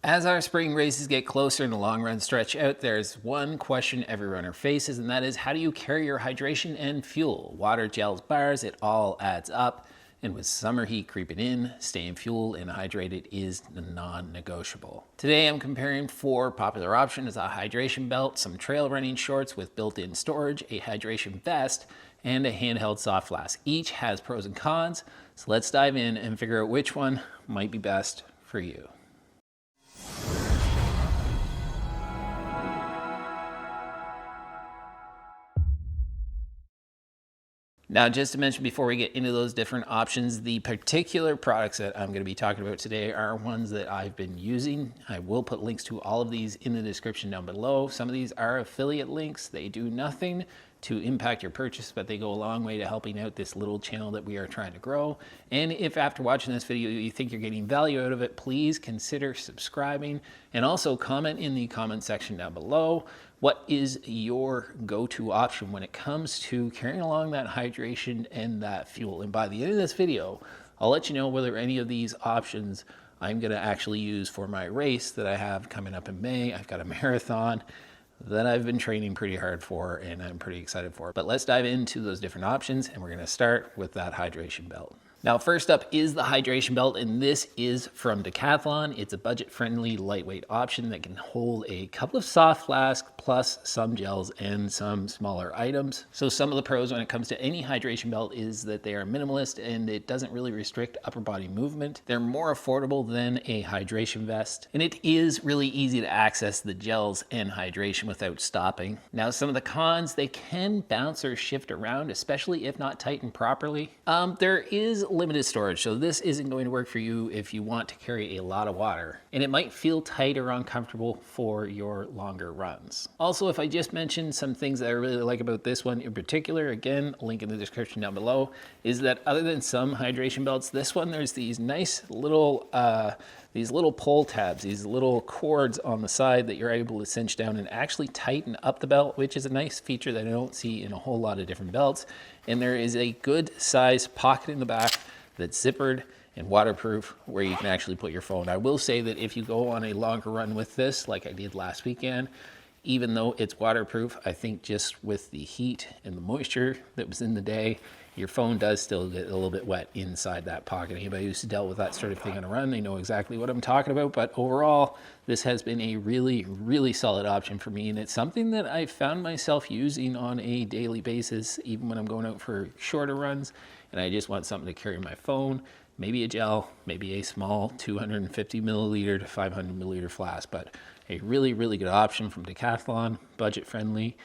As our spring races get closer and the long run stretch out, there's one question every runner faces, and that is, how do you carry your hydration and fuel? Water, gels, bars, it all adds up. And with summer heat creeping in, staying fueled and hydrated is non-negotiable. Today I'm comparing 4 popular options: a hydration belt, some trail running shorts with built-in storage, a hydration vest, and a handheld soft flask. Each has pros and cons, so let's dive in and figure out which one might be best for you. Now, just to mention before we get into those different options, the particular products that I'm going to be talking about today are ones that I've been using. I will put links to all of these in the description down below. Some of these are affiliate links. They do nothing to impact your purchase, but they go a long way to helping out this little channel that we are trying to grow. And if after watching this video you think you're getting value out of it, please consider subscribing, and also comment in the comment section down below. What is your go-to option when it comes to carrying along that hydration and that fuel? And by the end of this video, I'll let you know whether any of these options I'm gonna actually use for my race that I have coming up in May. I've got a marathon that I've been training pretty hard for and I'm pretty excited for. But let's dive into those different options, and we're gonna start with that hydration belt. Now, first up is the hydration belt, and this is from Decathlon. It's a budget-friendly, lightweight option that can hold a couple of soft flasks, plus some gels and some smaller items. So some of the pros when it comes to any hydration belt is that they are minimalist and it doesn't really restrict upper body movement. They're more affordable than a hydration vest, and it is really easy to access the gels and hydration without stopping. Now, some of the cons, they can bounce or shift around, especially if not tightened properly. There is limited storage, so this isn't going to work for you if you want to carry a lot of water, and it might feel tight or uncomfortable for your longer runs. Also, if I just mentioned some things that I really like about this one in particular, again, link in the description down below, is that other than some hydration belts, this one, there's these nice little pull tabs, these little cords on the side that you're able to cinch down and actually tighten up the belt, which is a nice feature that I don't see in a whole lot of different belts. And there is a good size pocket in the back that's zippered and waterproof where you can actually put your phone. I will say that if you go on a longer run with this, like I did last weekend, even though it's waterproof, I think just with the heat and the moisture that was in the day, your phone does still get a little bit wet inside that pocket. Anybody who's dealt with that sort of thing on a run, they know exactly what I'm talking about. But overall, this has been a really, really solid option for me. And it's something that I found myself using on a daily basis, even when I'm going out for shorter runs. And I just want something to carry my phone, maybe a gel, maybe a small 250 milliliter to 500 milliliter flask. But a really, really good option from Decathlon, budget friendly.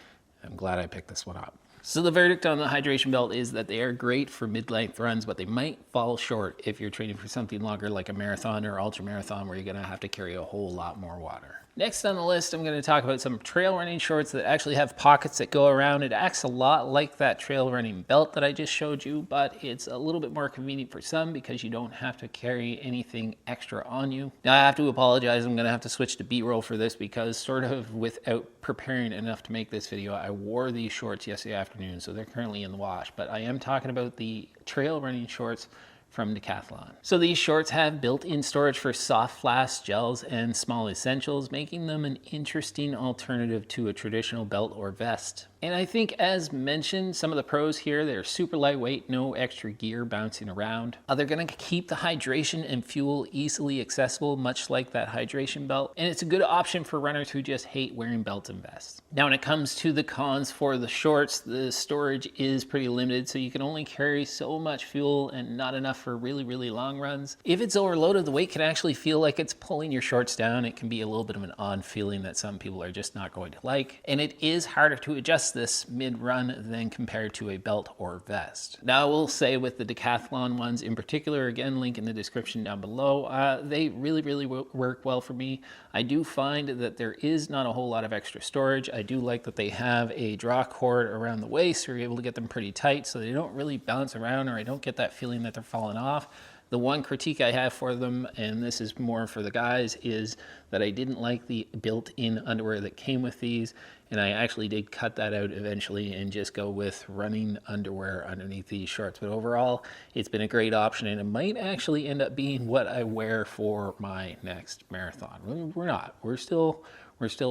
I'm glad I picked this one up. So the verdict on the hydration belt is that they are great for mid-length runs, but they might fall short if you're training for something longer like a marathon or ultra marathon where you're gonna have to carry a whole lot more water. Next on the list, I'm going to talk about some trail running shorts that actually have pockets that go around. It acts a lot like that trail running belt that I just showed you, but it's a little bit more convenient for some because you don't have to carry anything extra on you. Now, I have to apologize. I'm going to have to switch to B-roll for this because sort of without preparing enough to make this video, I wore these shorts yesterday afternoon, so they're currently in the wash. But I am talking about the trail running shorts from Decathlon. So these shorts have built-in storage for soft flasks, gels, and small essentials, making them an interesting alternative to a traditional belt or vest. And I think, as mentioned, some of the pros here, they're super lightweight, no extra gear bouncing around. They're gonna keep the hydration and fuel easily accessible, much like that hydration belt. And it's a good option for runners who just hate wearing belts and vests. Now, when it comes to the cons for the shorts, the storage is pretty limited, so you can only carry so much fuel and not enough for really, really long runs. If it's overloaded, the weight can actually feel like it's pulling your shorts down. It can be a little bit of an odd feeling that some people are just not going to like. And it is harder to adjust this mid-run than compared to a belt or vest. Now, I will say with the Decathlon ones in particular, again, link in the description down below, they really, really work well for me. I do find that there is not a whole lot of extra storage. I do like that they have a draw cord around the waist, so you're able to get them pretty tight so they don't really bounce around, or I don't get that feeling that they're falling off. The one critique I have for them, and this is more for the guys, is that I didn't like the built-in underwear that came with these. And I actually did cut that out eventually and just go with running underwear underneath these shorts. But overall, it's been a great option, and it might actually end up being what I wear for my next marathon. We're not. We're still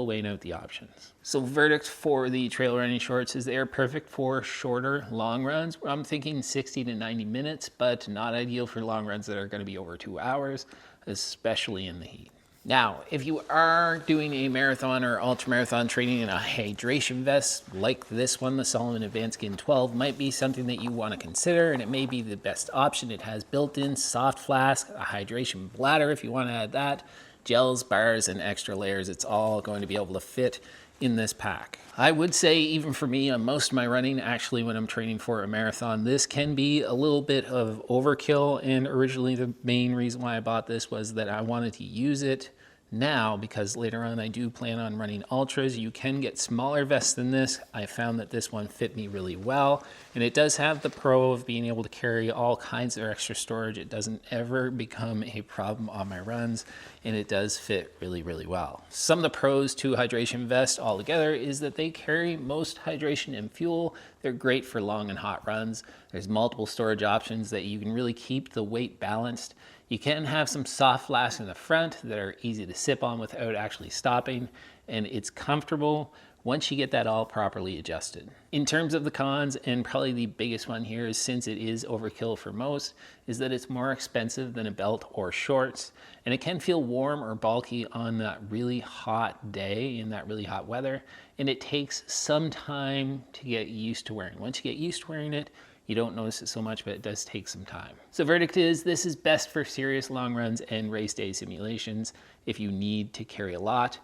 weighing out the options. So verdict for the trail running shorts is they are perfect for shorter long runs. I'm thinking 60 to 90 minutes, but not ideal for long runs that are going to be over 2 hours, especially in the heat. Now, if you are doing a marathon or ultra marathon training in a hydration vest like this one, the Solomon Advanced Skin 12 might be something that you want to consider, and it may be the best option. It has built-in soft flask, a hydration bladder if you want to add that, gels, bars, and extra layers. It's all going to be able to fit in this pack. I would say, even for me, on most of my running, actually when I'm training for a marathon, this can be a little bit of overkill. And originally the main reason why I bought this was that I wanted to use it now, because later on I do plan on running ultras. You can get smaller vests than this. I found that this one fit me really well, and it does have the pro of being able to carry all kinds of extra storage. It doesn't ever become a problem on my runs, and it does fit really, really well. Some of the pros to hydration vests altogether is that they carry most hydration and fuel. They're great for long and hot runs. There's multiple storage options that you can really keep the weight balanced. You can have some soft flasks in the front that are easy to sip on without actually stopping, and it's comfortable once you get that all properly adjusted. In terms of the cons, and probably the biggest one here is, since it is overkill for most, is that it's more expensive than a belt or shorts, and it can feel warm or bulky on that really hot day in that really hot weather, and it takes some time to get used to wearing. Once you get used to wearing it, you don't notice it so much, but it does take some time. So verdict is, this is best for serious long runs and race day simulations. If you need to carry a lot,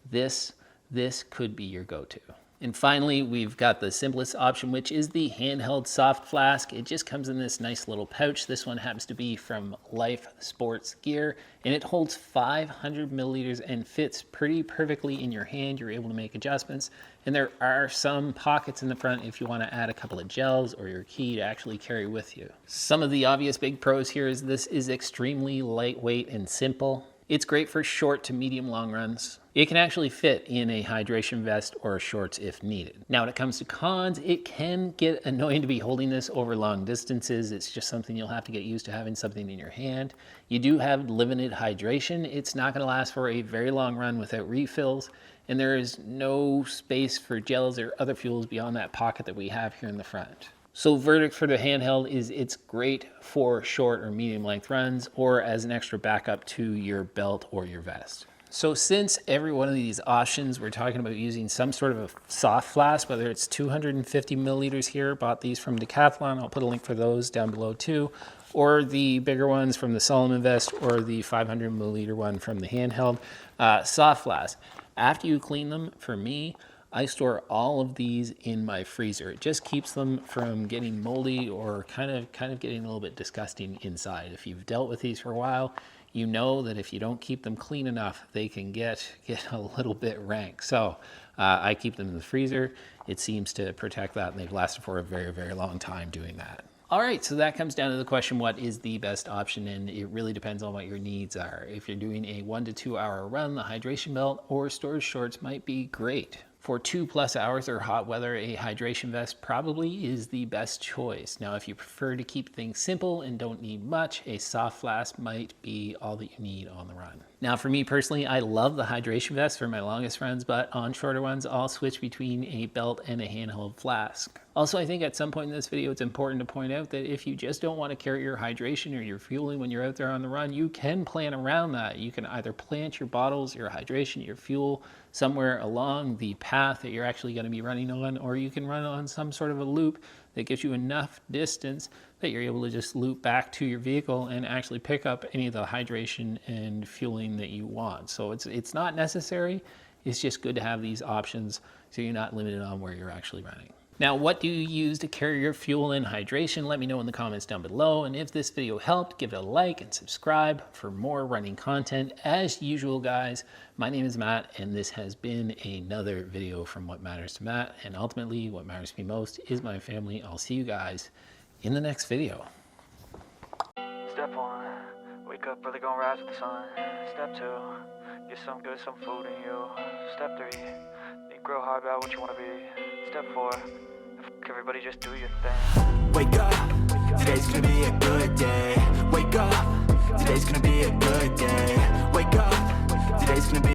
this could be your go-to. And finally, we've got the simplest option, which is the Handheld soft flask. It just comes in this nice little pouch. This one happens to be from Life Sports Gear, and it holds 500 milliliters and fits pretty perfectly in your hand. You're able to make adjustments, and there are some pockets in the front if you want to add a couple of gels or your key to actually carry with you. Some of the obvious big pros here is this is extremely lightweight and simple. It's great for short to medium long runs. It can actually fit in a hydration vest or shorts if needed. Now, when it comes to cons, it can get annoying to be holding this over long distances. It's just something you'll have to get used to, having something in your hand. You do have limited hydration. It's not going to last for a very long run without refills, and there is no space for gels or other fuels beyond that pocket that we have here in the front. So verdict for the Handheld is it's great for short or medium length runs, or as an extra backup to your belt or your vest. So since every one of these options, we're talking about using some sort of a soft flask, whether it's 250 milliliters here, bought these from Decathlon, I'll put a link for those down below too, or the bigger ones from the Solomon vest, or the 500 milliliter one from the Handheld. Soft flask. After you clean them, for me, I store all of these in my freezer. It just keeps them from getting moldy or kind of getting a little bit disgusting inside. If you've dealt with these for a while, you know that if you don't keep them clean enough, they can get a little bit rank. So I keep them in the freezer. It seems to protect that, and they've lasted for a very, very long time doing that. All right, so that comes down to the question, what is the best option? And it really depends on what your needs are. If you're doing a 1 to 2 hour run, the hydration belt or storage shorts might be great. For 2+ hours or hot weather, a hydration vest probably is the best choice. Now, if you prefer to keep things simple and don't need much, a soft flask might be all that you need on the run. Now, for me personally, I love the hydration vest for my longest runs, but on shorter ones, I'll switch between a belt and a handheld flask. Also, I think at some point in this video, it's important to point out that if you just don't want to carry your hydration or your fueling when you're out there on the run, you can plan around that. You can either plant your bottles, your hydration, your fuel somewhere along the path that you're actually going to be running on, or you can run on some sort of a loop that gives you enough distance that you're able to just loop back to your vehicle and actually pick up any of the hydration and fueling that you want. So it's not necessary. It's just good to have these options so you're not limited on where you're actually running. Now, what do you use to carry your fuel and hydration? Let me know in the comments down below. And if this video helped, give it a like and subscribe for more running content. As usual, guys, my name is Matt, and this has been another video from What Matters to Matt. And ultimately, what matters to me most is my family. I'll see you guys in the next video. Step 1, wake up early, gonna rise with the sun. Step 2, get some good, some food in you. Step 3, grow hard about what you want to be. Step 4, everybody just do your thing. Wake up, today's gonna be a good day. Wake up, today's gonna be a good day. Wake up, today's gonna be